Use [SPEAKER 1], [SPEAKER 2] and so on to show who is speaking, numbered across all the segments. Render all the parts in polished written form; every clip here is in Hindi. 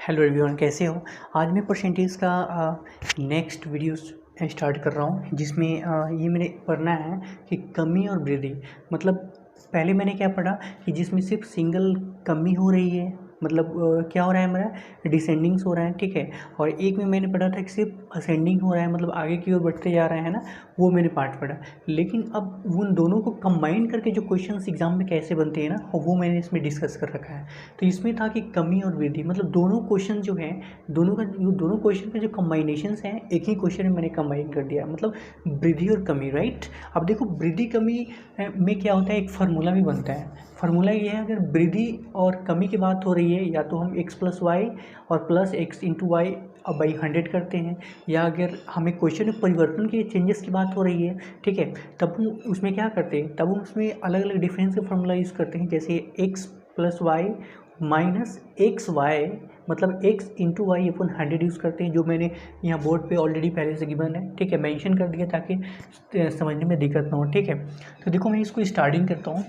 [SPEAKER 1] हेलो एवरीवन, कैसे हो। आज मैं परसेंटेज का नेक्स्ट वीडियो स्टार्ट कर रहा हूँ, जिसमें ये मैंने पढ़ना है कि कमी और वृद्धि। मतलब पहले मैंने क्या पढ़ा कि जिसमें सिर्फ सिंगल कमी हो रही है, मतलब क्या हो रहा है, हमारा डिसेंडिंग्स हो रहा है, ठीक है। और एक में मैंने पढ़ा था कि सिर्फ असेंडिंग हो रहा है, मतलब आगे की ओर बढ़ते जा रहे हैं ना, वो मैंने पार्ट पढ़ा। लेकिन अब उन दोनों को कंबाइन करके जो क्वेश्चंस एग्जाम में कैसे बनते हैं ना, वो मैंने इसमें डिस्कस कर रखा है। तो इसमें था कि कमी और वृद्धि, मतलब दोनों क्वेश्चन जो हैं, दोनों क्वेश्चन के जो कम्बाइनेशंस हैं, एक ही क्वेश्चन में मैंने कंबाइन कर दिया, मतलब वृद्धि और कमी, राइट। अब देखो, वृद्धि कमी में क्या होता है, एक फार्मूला भी बनता है। फार्मूला ये है, अगर वृद्धि और कमी की बात हो रही है, या तो हम एक्स प्लस वाई और plus X into Y by 100 करते हैं, या अगर हमें क्वेश्चन में परिवर्तन के चेंजेस की बात हो रही है, ठीक है, तब हम उसमें क्या करते हैं, तब हम उसमें अलग अलग डिफरेंस का फार्मूला यूज़ करते हैं। जैसे X plus Y minus X Y, मतलब एक्स इंटू वाई अपन 100 यूज़ करते हैं, जो मैंने यहाँ बोर्ड पे ऑलरेडी पहले से गिवन है, ठीक है, मेंशन कर दिया ताकि समझने में दिक्कत ना हो, ठीक है। तो देखो, मैं इसको स्टार्टिंग करता हूँ।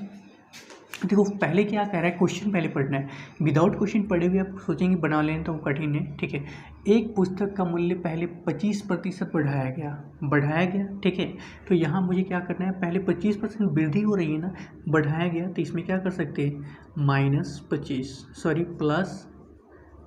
[SPEAKER 1] देखो, पहले क्या कह रहा है, क्वेश्चन पहले पढ़ना है। विदाउट क्वेश्चन पढ़े हुए आप सोचेंगे बना लें तो कठिन है, ठीक है। एक पुस्तक का मूल्य पहले 25% बढ़ाया गया, ठीक है। तो यहाँ मुझे क्या करना है, पहले 25% वृद्धि हो रही है ना, बढ़ाया गया, तो इसमें क्या कर सकते हैं, प्लस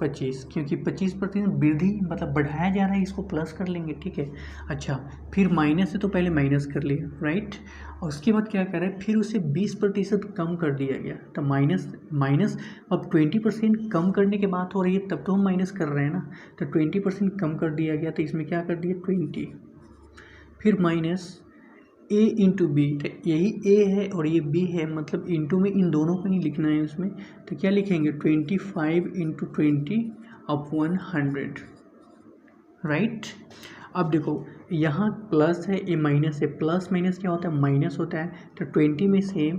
[SPEAKER 1] 25, क्योंकि 25% वृद्धि मतलब बढ़ाया जा रहा है, इसको प्लस कर लेंगे, ठीक है। अच्छा, फिर माइनस है तो पहले माइनस कर लिया, राइट। और उसके बाद क्या कर रहे हैं, फिर उसे 20% कम कर दिया गया, तो माइनस अब 20% कम करने की बात हो रही है, तब तो हम माइनस कर रहे हैं ना, तो 20% कम कर दिया गया, तो इसमें क्या कर दिया 20, फिर माइनस ए इंटू बी, तो यही ए है और ये बी है, मतलब इंटू में इन दोनों को नहीं लिखना है उसमें, तो क्या लिखेंगे 25 इंटू 20/100, राइट। अब देखो, यहाँ प्लस है, ये माइनस है, प्लस माइनस क्या होता है, माइनस होता है। तो 20 में से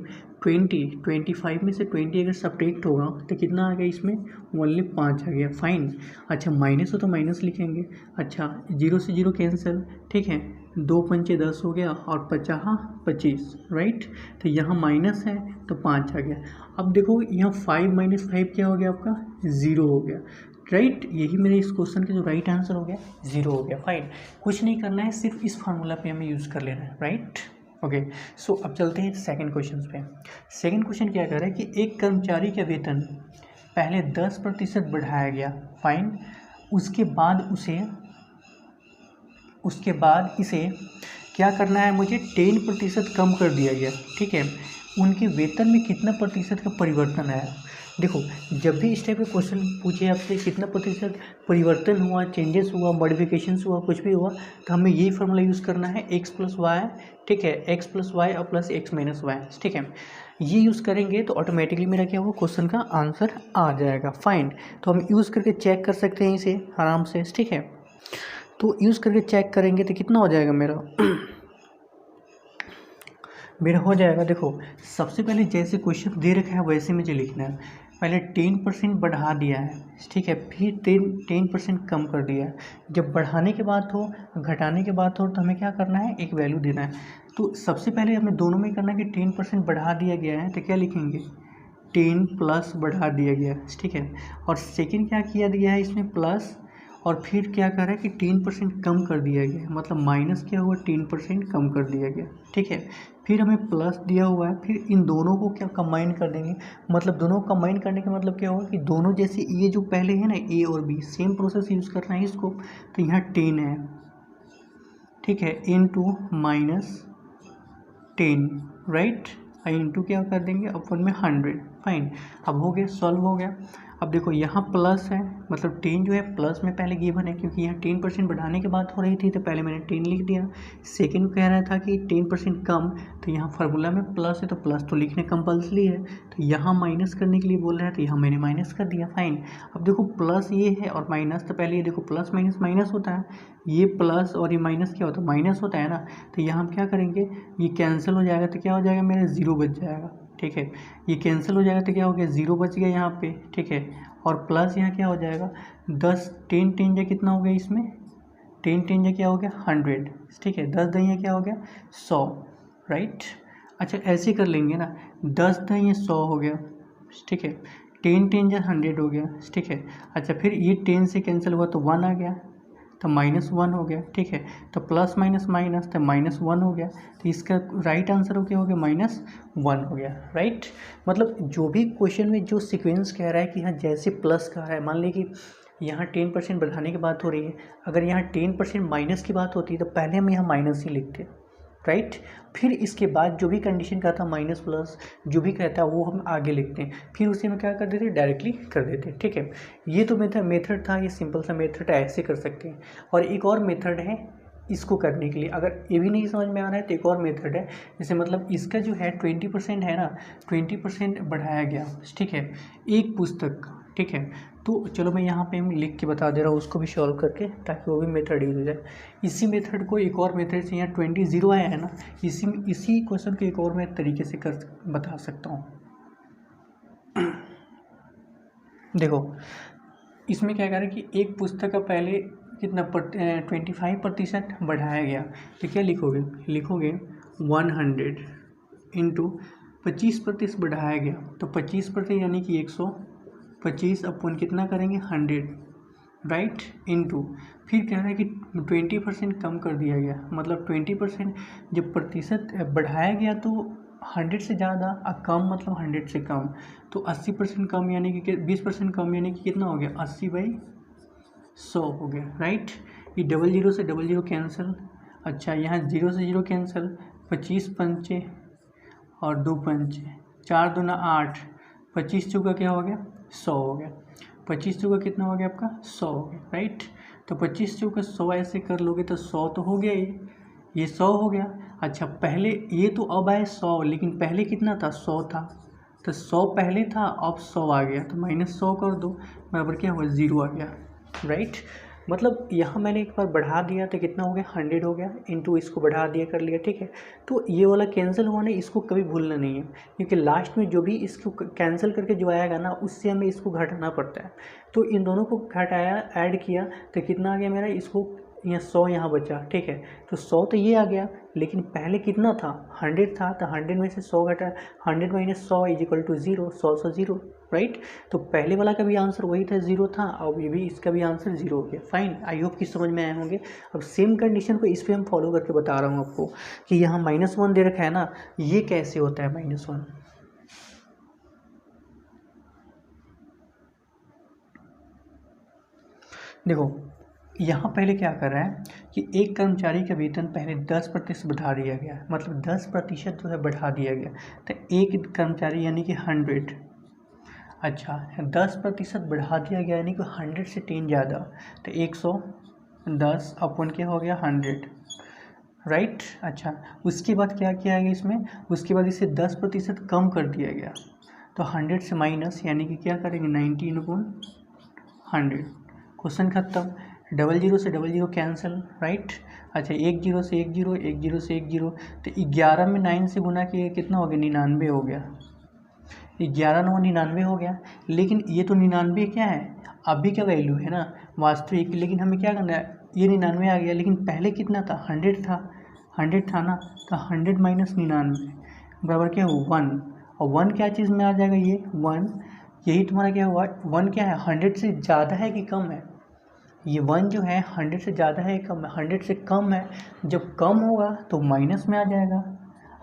[SPEAKER 1] 25 में से 20 अगर सब्ट्रैक्ट होगा तो कितना आ गया, इसमें ओनली 5 आ गया, फाइन। अच्छा, माइनस हो तो माइनस लिखेंगे। अच्छा, 0 से 0 कैंसिल, ठीक है, 2 पंचे 10 हो गया और 50 25, राइट। तो यहाँ माइनस है तो 5 आ गया। अब देखो, यहाँ 5 माइनस 5 क्या हो गया आपका, 0 हो गया, राइट। यही मेरे इस क्वेश्चन का जो राइट आंसर हो गया, 0 हो गया, फाइन। कुछ नहीं करना है, सिर्फ इस फार्मूला पे हमें यूज़ कर लेना है, राइट। ओके, सो अब चलते हैं सेकंड क्वेश्चन पे। सेकंड क्वेश्चन क्या कह रहा है कि एक कर्मचारी का वेतन पहले 10% बढ़ाया गया, फाइन। उसके बाद इसे क्या करना है, मुझे 10% कम कर दिया गया, ठीक है। उनके वेतन में कितना प्रतिशत का परिवर्तन आया। देखो, जब भी इस टाइप के क्वेश्चन पूछे आपसे कितना प्रतिशत परिवर्तन हुआ, चेंजेस हुआ, मॉडिफिकेशंस हुआ, कुछ भी हुआ, तो हमें यही फार्मूला यूज़ करना है, एक्स प्लस वाई, ठीक है, एक्स प्लस वाई और प्लस एक्स माइनस वाई, ठीक है। ये यूज़ करेंगे तो ऑटोमेटिकली मेरा क्या होगा, क्वेश्चन का आंसर आ जाएगा, फाइन। तो हम यूज़ करके चेक कर सकते हैं इसे आराम से, ठीक है। तो यूज़ करके चेक करेंगे तो कितना हो जाएगा मेरा हो जाएगा। देखो, सबसे पहले जैसे क्वेश्चन दे रखा है वैसे मुझे लिखना है। पहले 10% बढ़ा दिया है, ठीक है, फिर 10% कम कर दिया है। जब बढ़ाने के बात हो, घटाने के बात हो, तो हमें क्या करना है, एक वैल्यू देना है। तो सबसे पहले हमें दोनों में करना है कि 10% बढ़ा दिया गया है, तो क्या लिखेंगे, 10 प्लस बढ़ा दिया गया, ठीक है। और सेकेंड क्या किया दिया है इसमें, प्लस, और फिर क्या कर रहा है कि 10% कम कर दिया गया, मतलब माइनस क्या हुआ, 10% कम कर दिया गया, ठीक है। फिर हमें प्लस दिया हुआ है, फिर इन दोनों को क्या कंबाइन कर देंगे, मतलब दोनों कंबाइन करने का मतलब क्या होगा कि दोनों जैसे ये जो पहले है ना, ए और बी, सेम प्रोसेस यूज़ करना है इसको। तो यहाँ 10 है, ठीक है, इंटू -10, राइट, इंटू क्या कर देंगे अपन में 100, फाइन। अब हो गया, सॉल्व हो गया। अब देखो, यहाँ प्लस है, मतलब 10 जो है प्लस में पहले गिवन है, क्योंकि यहाँ 10% बढ़ाने की बात हो रही थी, तो पहले मैंने 10 लिख दिया। सेकंड कह रहा था कि 10% कम, तो यहाँ फार्मूला में प्लस है तो प्लस तो लिखने कंपल्सरी है, तो यहाँ माइनस करने के लिए बोल रहा है, तो यहाँ मैंने माइनस कर दिया, फाइन। अब देखो, प्लस ये है और माइनस, तो पहले ये देखो, प्लस माइनस माइनस होता है, ये प्लस और ये माइनस क्या होता है, माइनस होता है ना। तो यहाँ हम क्या करेंगे, ये कैंसिल हो जाएगा, तो क्या हो जाएगा, मेरा 0 बच जाएगा, ठीक है। ये कैंसिल हो जाएगा तो क्या हो गया, 0 बच गया यहाँ पे, ठीक है। और प्लस यहाँ क्या हो जाएगा, 10 10 10 जा कितना हो गया इसमें, 10 10 जा क्या हो गया, 100, ठीक है। 10 दही क्या हो गया, 100, राइट। अच्छा, ऐसे कर लेंगे ना, 10 दही 100 हो गया, ठीक है। 10 10 जा 100 हो गया, ठीक है। अच्छा फिर ये 10 से कैंसिल हुआ तो 1 आ गया, तो -1 हो गया, ठीक है। तो प्लस माइनस माइनस तो -1 हो गया, तो इसका राइट आंसर हो क्या हो गया, -1 हो गया, राइट। मतलब जो भी क्वेश्चन में जो सीक्वेंस कह रहा है कि हाँ जैसे प्लस का है, मान लीजिए कि यहाँ 10% बढ़ाने की बात हो रही है, अगर यहाँ 10% माइनस की बात होती है तो पहले हम यहाँ माइनस ही लिखते, राइट। फिर इसके बाद जो भी कंडीशन का था माइनस प्लस जो भी कहता है वो हम आगे लिखते हैं, फिर उसे हम क्या कर देते हैं, डायरेक्टली कर देते हैं, ठीक है। ये तो मेथड था, ये सिंपल सा मेथड है, ऐसे कर सकते हैं। और एक और मेथड है इसको करने के लिए, अगर ये भी नहीं समझ में आ रहा है तो एक और मेथड है, जैसे मतलब इसका जो है 20% है ना, 20% बढ़ाया गया, ठीक है, एक पुस्तक, ठीक है। तो चलो मैं यहाँ पे हम लिख के बता दे रहा हूँ उसको भी सॉल्व करके, ताकि वो भी मेथड यूज हो जाए। इसी मेथड को एक और मेथड से, यहाँ 20 0 आया है ना, इसी क्वेश्चन को एक और मैं तरीके से कर बता सकता हूँ। देखो इसमें क्या करें कि एक पुस्तक का पहले कितना 25% बढ़ाया गया, तो क्या लिखोगे 100 इंटू 25% बढ़ाया गया, तो 25% यानी कि 125 अपन कितना करेंगे 100, राइट, इंटू फिर कह रहा है कि 20% कम कर दिया गया, मतलब 20% जब प्रतिशत बढ़ाया गया तो 100 से ज़्यादा, कम मतलब 100 से कम, तो 80% कम यानी कि 20% कम यानी कि कितना हो गया 80/100 हो गया, राइट। ये 00 से 00 कैंसिल, अच्छा यहाँ 0 से 0 कैंसिल, 25 पंचे और 2 पंचे, 4 दूना 8, 25 चौका क्या हो गया 100 हो गया, 25 चौका कितना हो गया आपका 100 हो गया, राइट। तो 25 चौका 100 ऐसे कर लोगे तो 100 तो हो गया, ये 100 हो गया। अच्छा पहले ये तो अब आए 100, लेकिन पहले कितना था 100 था, तो 100 पहले था, अब 100 आ गया, तो -100 कर दो, बराबर क्या हुआ 0 आ गया, राइट। मतलब यहाँ मैंने एक बार बढ़ा दिया तो कितना हो गया 100 हो गया, इंटू इसको बढ़ा दिया कर लिया, ठीक है। तो ये वाला कैंसिल हुआ ना, इसको कभी भूलना नहीं है, क्योंकि लास्ट में जो भी इसको कैंसिल करके जो आएगा ना उससे हमें इसको घटाना पड़ता है। तो इन दोनों को घटाया, ऐड किया, तो कितना आ गया मेरा, इसको यहाँ 100 यहाँ बचा, ठीक है। तो 100 तो ये आ गया, लेकिन पहले कितना था 100 था, तो 100 में से 100 घटा, 100 माइनस 100 इक्वल टू 0, 100 से 0, राइट। तो पहले वाला का भी आंसर वही था 0 था, अब ये भी इसका भी आंसर 0 हो गया, फाइन। आई होप कि समझ में आए होंगे। अब सेम कंडीशन को इस पर हम फॉलो करके बता रहा हूँ आपको कि यहाँ -1 दे रखा है ना, ये कैसे होता है -1। देखो यहाँ पहले क्या कर रहा है कि एक कर्मचारी का वेतन पहले 10% बढ़ा दिया गया, मतलब 10% जो है बढ़ा दिया गया, तो एक कर्मचारी यानी कि 100, अच्छा 10% बढ़ा दिया गया यानी कि 100 से 10 ज़्यादा, तो 110 अपन क्या हो गया 100, राइट। अच्छा उसके बाद क्या किया गया इसमें, उसके बाद इसे 10% कम कर दिया गया, तो 100 से माइनस यानी कि क्या करेंगे 19/100, क्वेश्चन खत्म। 00 से 00 कैंसिल, राइट। अच्छा 10 से 10, 10 से 10, तो 11 में 9 से गुना किए कितना हो गया 99 हो गया, 11 9 99 हो गया। लेकिन ये तो 99 क्या है अभी का वैल्यू है ना वास्तविक, लेकिन हमें क्या करना है, ये 99 आ गया, लेकिन पहले कितना था 100 था, 100 था ना, तो 100 माइनस 99 बराबर क्या हुआ 1, और 1 क्या चीज़ में आ जाएगा, ये 1, यही तुम्हारा क्या हुआ 1 क्या है 100 से ज़्यादा है कि कम है, ये 1 जो है 100 से ज़्यादा है कम है, 100 से कम है, जब कम होगा तो माइनस में आ जाएगा।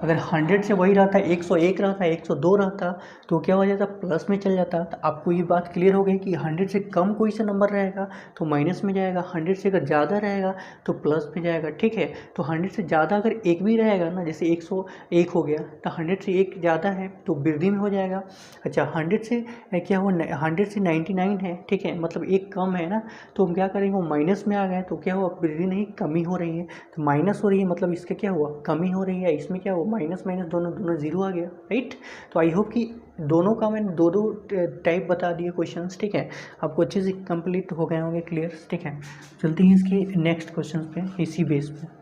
[SPEAKER 1] अगर 100 से वही रहता 101 रहता 102 रहता तो क्या हो जाता प्लस में चल जाता। तो आपको ये बात क्लियर हो गई कि 100 से कम कोई सा नंबर रहेगा तो माइनस में जाएगा, 100 से अगर ज़्यादा रहेगा तो प्लस में जाएगा, ठीक है। तो 100 से ज़्यादा अगर एक भी रहेगा ना, जैसे 101 हो गया तो 100 से एक ज़्यादा है तो वृद्धि में हो जाएगा। अच्छा 100 से क्या हुआ 100 से 99 है, ठीक है, मतलब एक कम है ना, तो हम क्या करेंगे वो माइनस में आ गए तो क्या हुआ वृद्धि नहीं कमी हो रही है, तो माइनस हो रही है मतलब इसका क्या हुआ कमी हो रही है, इसमें क्या हुआ माइनस माइनस दोनों जीरो आ गया, राइट। तो आई होप कि दोनों का मैंने दो टाइप बता दिए क्वेश्चंस, ठीक है, आपको अच्छे से कंप्लीट हो गए होंगे क्लियर, ठीक है। चलते हैं इसके नेक्स्ट क्वेश्चन पे इसी बेस पे।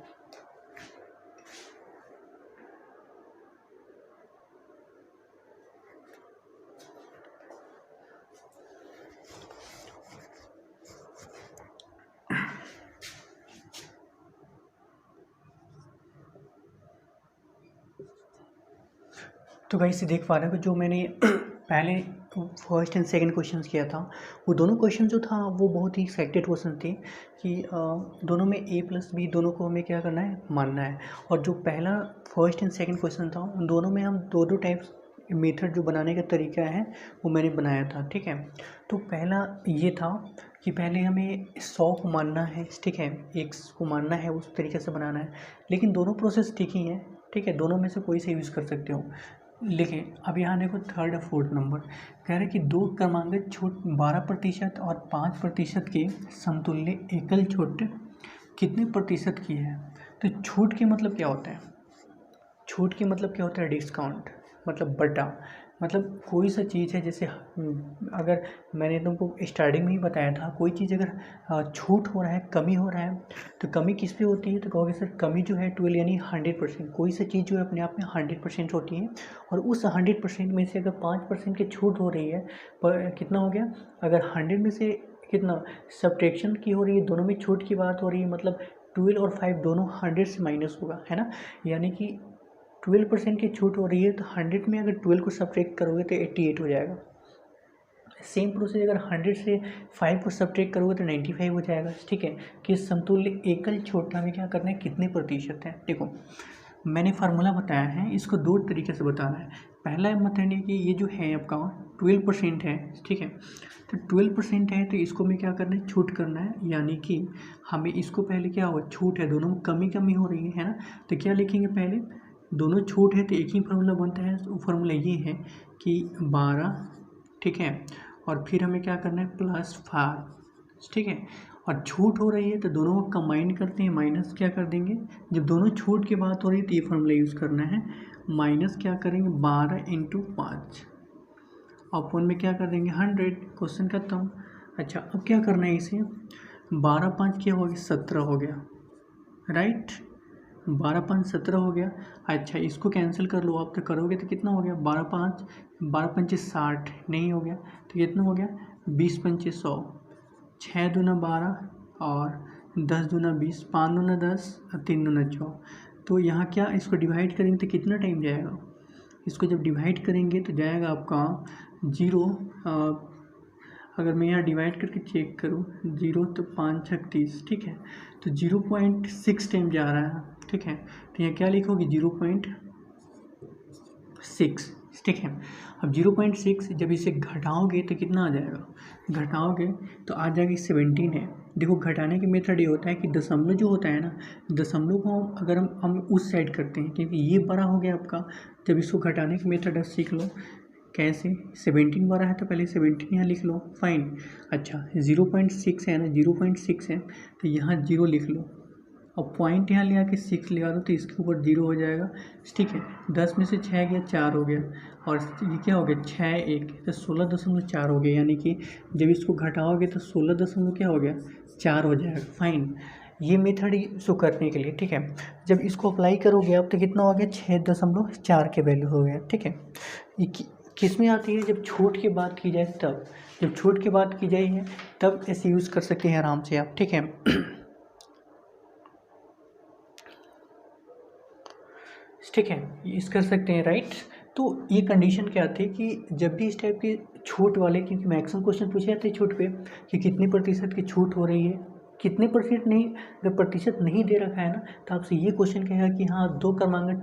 [SPEAKER 1] तो गाइस देख पा रहे हो जो मैंने पहले फर्स्ट एंड सेकंड क्वेश्चन किया था, वो दोनों क्वेश्चन जो था वो बहुत ही एक्सपेक्टेड क्वेश्चन थे कि दोनों में A+B दोनों को हमें क्या करना है, मानना है। और जो पहला फर्स्ट एंड सेकंड क्वेश्चन था उन दोनों में हम दो टाइप्स मेथड जो बनाने का तरीका है वो मैंने बनाया था, ठीक है। तो पहला ये था कि पहले हमें 100 को मानना है, ठीक है, X को मानना है, उस तरीके से बनाना है। लेकिन दोनों प्रोसेस ठीक ही हैं, ठीक है, दोनों में से कोई से यूज़ कर सकते हो। लेकिन अब यहाँ देखो थर्ड और फोर्थ नंबर कह रहे कि दो क्रमांकित छूट 12% और 5% के समतुल्य एकल छूट कितने प्रतिशत की है। तो छूट के मतलब क्या होता है, छूट के मतलब क्या होता है, डिस्काउंट मतलब बटा, मतलब कोई सा चीज़ है, जैसे अगर मैंने तुमको स्टार्टिंग में ही बताया था, कोई चीज़ अगर छूट हो रहा है, कमी हो रहा है, तो कमी किस पे होती है, तो कहोगे सर कमी जो है 12 यानी 100%। कोई सा चीज़ जो है अपने आप में 100% होती है, और उस 100% में से अगर 5% की छूट हो रही है, पर कितना हो गया, अगर 100 में से कितना सब्ट्रैक्शन की हो रही है, दोनों में छूट की बात हो रही है, मतलब 12 और 5 दोनों 100 से माइनस होगा, है ना। यानी कि 12% की छूट हो रही है, तो 100 में अगर 12 को सब्ट्रैक्ट करोगे तो 88 हो जाएगा। सेम प्रोसेस अगर 100 से 5 को सब्ट्रैक्ट करोगे तो 95 हो जाएगा, ठीक है। कि समतुल्य एकल छूट हमें क्या करना है, कितने प्रतिशत है। देखो मैंने फार्मूला बताया है, इसको दो तरीके से बताना है। पहला मेथड है कि ये जो है आपका 12% है, ठीक है, तो 12% है, तो इसको हमें क्या करना है, छूट करना है। यानी कि हमें इसको पहले क्या होगा, छूट है, दोनों में कमी हो रही है ना, तो क्या लिखेंगे, पहले दोनों छूट है तो एक ही फार्मूला बनता है, वो फार्मूला ये है कि 12, ठीक है, और फिर हमें क्या करना है +5, ठीक है। और छूट हो रही है तो दोनों को कंबाइन करते हैं, माइनस क्या कर देंगे, जब दोनों छूट की बात हो रही है तो ये फार्मूला यूज़ करना है, माइनस क्या करेंगे 12 × 5 और में क्या कर देंगे 100, क्वेश्चन खत्म। अच्छा अब क्या करना है, इसे 12 × 5 क्या हो गया, 17 हो गया, राइट, 12 × 5 17 हो गया। अच्छा इसको कैंसिल कर लो आप, तो करोगे तो कितना हो गया, 12 × 5 60 नहीं हो गया, तो कितना हो गया 20 × 5 100, 6 दूना 12 और 10 दूना 20, 5 दूना 10 और 3 दूना 4। तो यहाँ क्या इसको डिवाइड करेंगे तो कितना टाइम जाएगा, इसको जब डिवाइड करेंगे तो जाएगा आपका 0, अगर मैं यहाँ डिवाइड करके चेक करूँ 0 तो 5 × 36, ठीक है, तो 0.6 टाइम जा रहा है, ठीक है। तो यहाँ क्या लिखोगे 0.6, ठीक है। अब 0.6 जब इसे घटाओगे तो कितना आ जाएगा, घटाओगे तो आ जाएगा 17 है। देखो घटाने के मेथड ये होता है कि दशमलव जो होता है ना, दशमलव को अगर हम उस साइड करते हैं, क्योंकि ये बड़ा हो गया आपका, जब इसको घटाने के मेथड सीख लो कैसे, 17 बड़ा है तो पहले 17 यहाँ लिख लो, फाइन। अच्छा 0.6 है ना, 0.6 है तो यहाँ 0 लिख लो, और पॉइंट यहाँ ले आके 6 लगा दो तो इसके ऊपर 0 हो जाएगा, ठीक है। 10 में से 6 गया 4 हो गया, और ये क्या हो गया 6 1 तो 16.4 हो गया, यानी कि जब इसको घटाओगे तो 16 क्या हो गया 4 हो जाएगा, फाइन। ये मेथड इसको करने के लिए, ठीक है। जब इसको अप्लाई करोगे आप तो कितना हो गया 6.4 के वैल्यू हो गया, ठीक है। ये किस में आती है, जब छूट की बात की जाए तब, जब छूट की बात की जाए तब ऐसे यूज़ कर सकते हैं आराम से आप, ठीक है। ठीक है, इस कर सकते हैं, राइट। तो ये कंडीशन क्या थी कि जब भी इस टाइप के छूट वाले, क्योंकि मैक्सिमम क्वेश्चन पूछे जाते हैं छूट पे कि कितने प्रतिशत की छूट हो रही है, कितने परसेंट नहीं, अगर प्रतिशत नहीं दे रखा है ना तो आपसे ये क्वेश्चन कहेगा कि हाँ दो क्रमांकन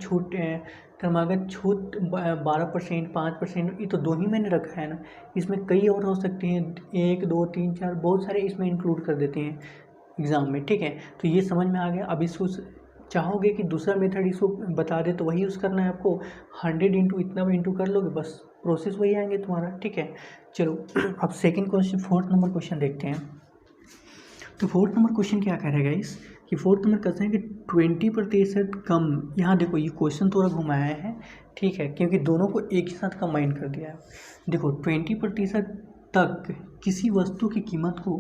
[SPEAKER 1] छूट 12%, 5%, ये तो दो ही मैंने रखा है ना, इसमें कई और हो सकते हैं, 1 2 3 4 बहुत सारे इसमें इंक्लूड कर देते हैं एग्ज़ाम में, ठीक है। तो ये समझ में आ गया। अब इसको चाहोगे कि दूसरा मेथड इसको बता दे तो वही यूज़ करना है आपको, 100 इंटू इतना इंटू कर लोगे, बस प्रोसेस वही आएंगे तुम्हारा, ठीक है। चलो अब second question, fourth number question देखते हैं। तो फोर्थ नंबर क्वेश्चन क्या कह रहा है गाइस, कि फोर्थ नंबर कहते हैं कि 20% कम, यहाँ देखो ये क्वेश्चन थोड़ा घुमाया है, ठीक है, क्योंकि दोनों को एक ही साथ कंबाइन कर दिया है। देखो 20% तक किसी वस्तु की कीमत को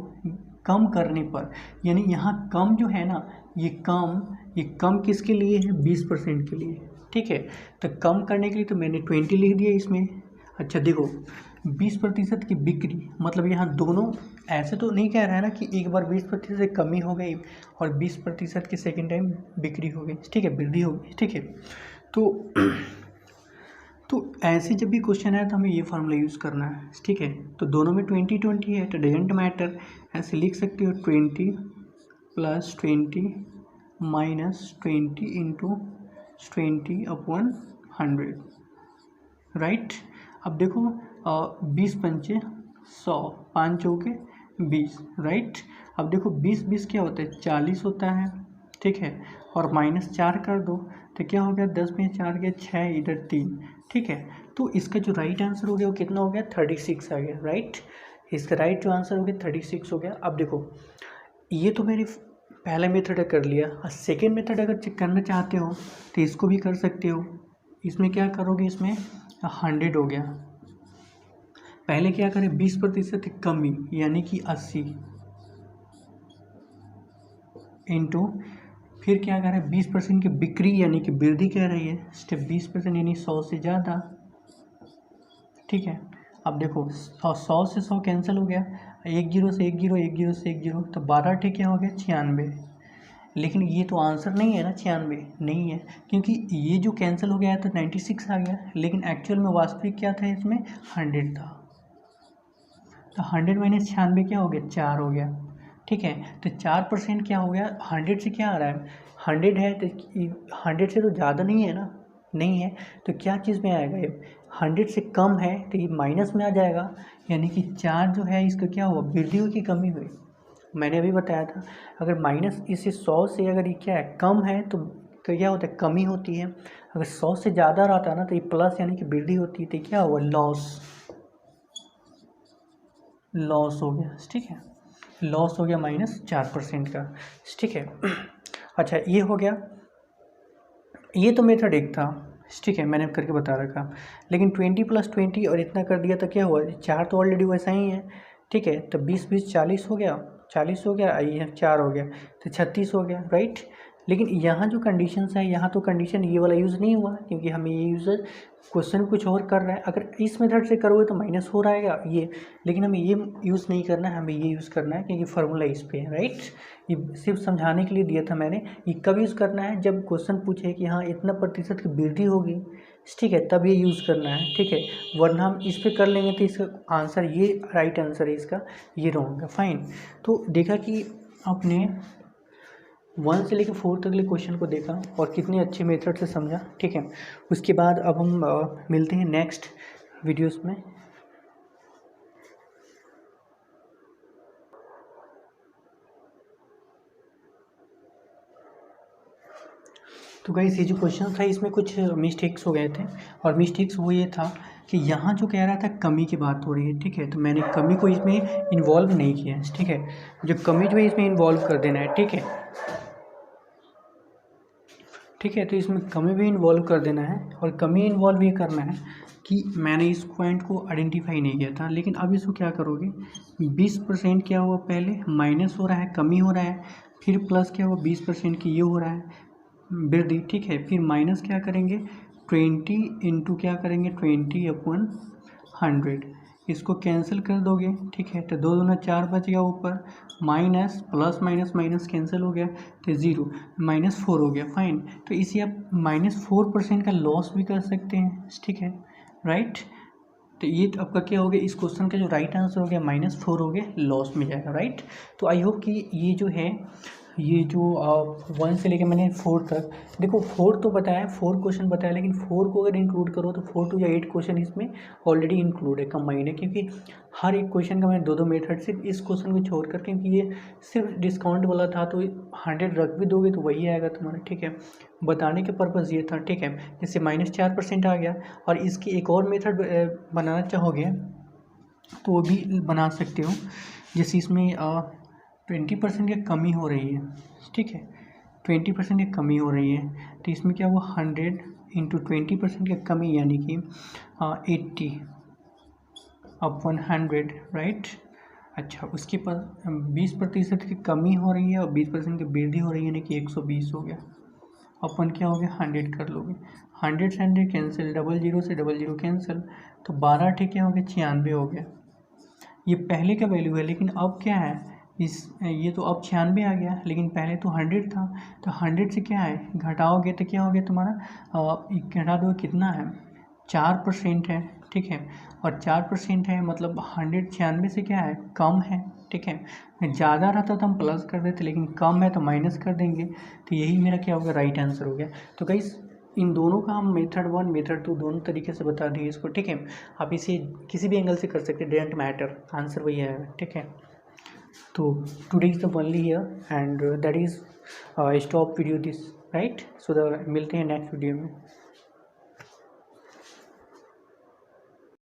[SPEAKER 1] कम करने पर, यानी यहाँ कम जो है ना, ये कम किसके लिए है, 20% के लिए, ठीक है। तो कम करने के लिए तो मैंने 20 लिख दिया इसमें। अच्छा देखो 20% की बिक्री, मतलब यहाँ दोनों ऐसे तो नहीं कह रहा है ना कि एक बार 20% से कमी हो गई और 20% के सेकेंड टाइम बिक्री हो गई, ठीक है, वृद्धि हो गई, ठीक है। तो तो ऐसे जब भी क्वेश्चन है तो हमें ये फार्मूला यूज़ करना है, ठीक है। तो दोनों में 20-20 है तो डजेंट मैटर, ऐसे लिख सकते हो 20 + 20 - 20 × 20/100, राइट। अब देखो 20 पंचे 100, 5 चौके 20, राइट। अब देखो 20 क्या होता है, 40 होता है, ठीक है। और -4 कर दो तो क्या हो गया, 10 में 4 गया 6, इधर 3, ठीक है। तो इसका जो राइट आंसर हो गया वो कितना हो गया, 36 आ गया, राइट। इसका राइट जो आंसर हो गया 36 हो गया। अब देखो ये तो मेरी पहला मेथड कर लिया, और सेकेंड मेथड अगर चेक करना चाहते हो तो इसको भी कर सकते हो। इसमें क्या करोगे, इसमें 100 हो गया, पहले क्या करें 20% कमी यानी कि 80 इंटू, फिर क्या करें 20% की बिक्री यानी कि वृद्धि कह रही है, स्टेप 20% यानी 100 से ज़्यादा, ठीक है। अब देखो 100 से 100 कैंसिल हो गया, 1 0 से 1 0, 1 0 से 1 0, तो 12 ठीक क्या हो गया 96। लेकिन ये तो आंसर नहीं है ना, 96 नहीं है, क्योंकि ये जो कैंसिल हो गया तो 96 आ गया, लेकिन एक्चुअल में वास्तविक क्या था, इसमें 100 था। तो 100 - 96 क्या हो गया, 4 हो गया, ठीक है। तो 4% क्या हो गया, 100 से क्या आ रहा है, 100 है तो 100 से तो ज़्यादा नहीं है ना, नहीं है, तो क्या चीज़ में आएगा ये, 100 से कम है तो ये माइनस में आ जाएगा, यानी कि 4 जो है इसका क्या हुआ, वृद्धि हुई कि कमी हुई। मैंने अभी बताया था अगर माइनस इसे 100 से अगर ये क्या है कम है तो क्या होता है, कमी होती है। अगर 100 से ज़्यादा रहता है ना तो ये प्लस यानी कि वृद्धि होती है, तो क्या हुआ, लॉस हो गया, ठीक है। लॉस हो गया -4% का, ठीक है। अच्छा ये हो गया, ये तो मेथड एक था, ठीक है, मैंने करके बता रखा। लेकिन 20 + 20 और इतना कर दिया तो क्या हुआ, 4 तो ऑलरेडी वैसा ही है, ठीक है। तो 20 40 हो गया, 40 हो गया, ये 4 हो गया तो 36 हो गया, राइट। लेकिन यहाँ जो कंडीशंस है, यहाँ तो कंडीशन ये वाला यूज़ नहीं हुआ, क्योंकि हमें ये यूज़र क्वेश्चन कुछ और कर रहा है। अगर इस मेथड से करोगे तो माइनस हो रहेगा ये, लेकिन हमें ये यूज़ नहीं करना है, हमें ये यूज़ करना है क्योंकि फार्मूला इस पे है, राइट। ये सिर्फ समझाने के लिए दिया था मैंने। ये कब यूज़ करना है, जब क्वेश्चन पूछे कि हाँ इतना प्रतिशत की वृद्धि होगी, ठीक है, तब ये यूज़ करना है, ठीक है। वरना हम इस पर कर लेंगे तो इसका आंसर, ये राइट आंसर है इसका, ये रॉन्ग है, फाइन। तो देखा कि आपने 1 से लेकर 4 तक ले क्वेश्चन को देखा और कितने अच्छे मेथड से समझा, ठीक है। उसके बाद अब हम मिलते हैं नेक्स्ट वीडियोस में। तो गाइस ये जो क्वेश्चन था इसमें कुछ मिस्टेक्स हो गए थे, और मिस्टेक्स वो ये था कि यहाँ जो कह रहा था कमी की बात हो रही है, ठीक है, तो मैंने कमी को इसमें इन्वॉल्व नहीं किया है, ठीक है। जो कमी जो है इसमें इन्वॉल्व कर देना है, ठीक है, ठीक है। तो इसमें कमी भी इन्वॉल्व कर देना है, और कमी इन्वॉल्व ये करना है कि मैंने इस पॉइंट को आइडेंटिफाई नहीं किया था, लेकिन अब इसको क्या करोगे, 20% क्या हुआ, पहले माइनस हो रहा है, कमी हो रहा है, फिर प्लस क्या हुआ 20% की ये हो रहा है वृद्धि, ठीक है। फिर माइनस क्या करेंगे 20 इंटू क्या करेंगे 20/100, इसको कैंसिल कर दोगे, ठीक है। तो 2 दूना 4 बच गया, ऊपर minus plus minus minus cancel हो गया तो 0, -4 हो गया, फाइन। तो इसे आप -4% का लॉस भी कर सकते हैं, ठीक है, राइट। तो ये आपका क्या हो गया, इस क्वेश्चन का जो राइट आंसर हो गया -4 हो गया, लॉस में जाएगा, राइट। तो आई होप कि ये जो है, ये जो 1 से लेके मैंने 4 तक, देखो 4 तो बताया, 4 क्वेश्चन बताया, लेकिन 4 को अगर इंक्लूड करो तो 4 to 8 क्वेश्चन इसमें ऑलरेडी इंक्लूड है, कंबाइंड है, क्योंकि हर एक क्वेश्चन का मैंने 2-2 मेथड, सिर्फ इस क्वेश्चन को छोड़कर, क्योंकि ये सिर्फ डिस्काउंट वाला था, तो 100 रख भी दोगे तो वही आएगा तुम्हारा, ठीक है। बताने का पर्पज़ ये था, ठीक है। जैसे -4% आ गया, और इसकी एक और मेथड बनाना चाहोगे तो वो भी बना सकते हो। जैसे इसमें 20% की कमी हो रही है, ठीक है, 20% की कमी हो रही है, तो इसमें क्या हुआ 100 इंटू 20% की कमी यानी कि 80/100, राइट। अच्छा उसके पास 20% की कमी हो रही है और 20% की वृद्धि हो रही है, यानी कि 120 हो गया, अपन क्या हो गया 100 कर लोगे, 100 से 100 कैंसिल, 00 से 00 कैंसिल, तो 12 ठीक क्या हो गया 96 हो गया। ये पहले का वैल्यू है, लेकिन अब क्या है, ये तो अब 96 आ गया, लेकिन पहले तो 100 था, तो 100 से क्या है घटाओगे तो क्या हो गया तुम्हारा, घटा दो कितना है 4% है, ठीक है, और 4% है मतलब 196 से क्या है, कम है, ठीक है। ज़्यादा रहता तो हम प्लस कर देते, लेकिन कम है तो माइनस कर देंगे, तो यही मेरा क्या होगा, राइट आंसर हो गया। तो गाइस इन दोनों का हम मेथड 1 मेथड 2 दोनों तरीके से बता दिए इसको, ठीक है। आप इसे किसी भी एंगल से कर सकते हैं, डजेंट मैटर, आंसर वही आएगा, ठीक है। तो today is the only here and that is stop video this, right. So the मिलते हैं नेक्स्ट वीडियो में।